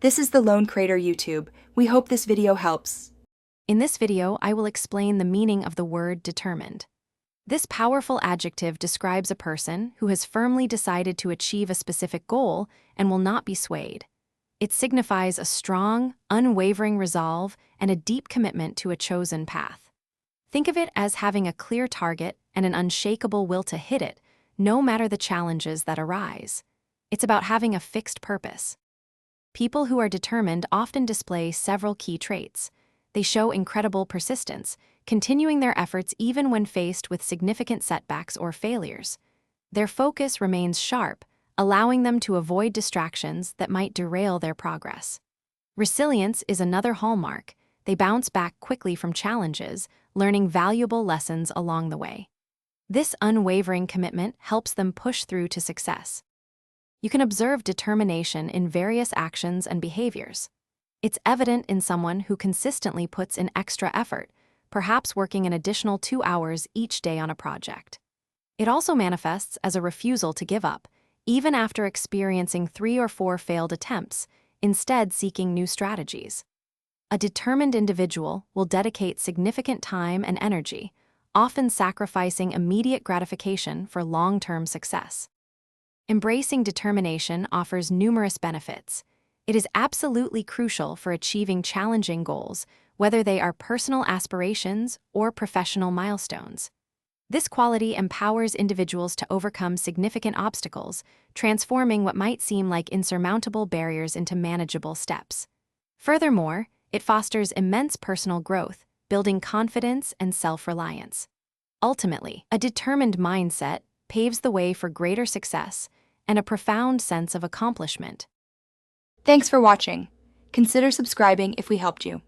This is the Lone Crater YouTube. We hope this video helps. In this video, I will explain the meaning of the word determined. This powerful adjective describes a person who has firmly decided to achieve a specific goal and will not be swayed. It signifies a strong, unwavering resolve and a deep commitment to a chosen path. Think of it as having a clear target and an unshakable will to hit it, no matter the challenges that arise. It's about having a fixed purpose. People who are determined often display several key traits. They show incredible persistence, continuing their efforts even when faced with significant setbacks or failures. Their focus remains sharp, allowing them to avoid distractions that might derail their progress. Resilience is another hallmark. They bounce back quickly from challenges, learning valuable lessons along the way. This unwavering commitment helps them push through to success. You can observe determination in various actions and behaviors. It's evident in someone who consistently puts in extra effort, perhaps working an additional 2 hours each day on a project. It also manifests as a refusal to give up, even after experiencing 3 or 4 failed attempts, instead seeking new strategies. A determined individual will dedicate significant time and energy, often sacrificing immediate gratification for long-term success. Embracing determination offers numerous benefits. It is absolutely crucial for achieving challenging goals, whether they are personal aspirations or professional milestones. This quality empowers individuals to overcome significant obstacles, transforming what might seem like insurmountable barriers into manageable steps. Furthermore, it fosters immense personal growth, building confidence and self-reliance. Ultimately, a determined mindset paves the way for greater success and a profound sense of accomplishment. Thanks for watching. Consider subscribing if we helped you.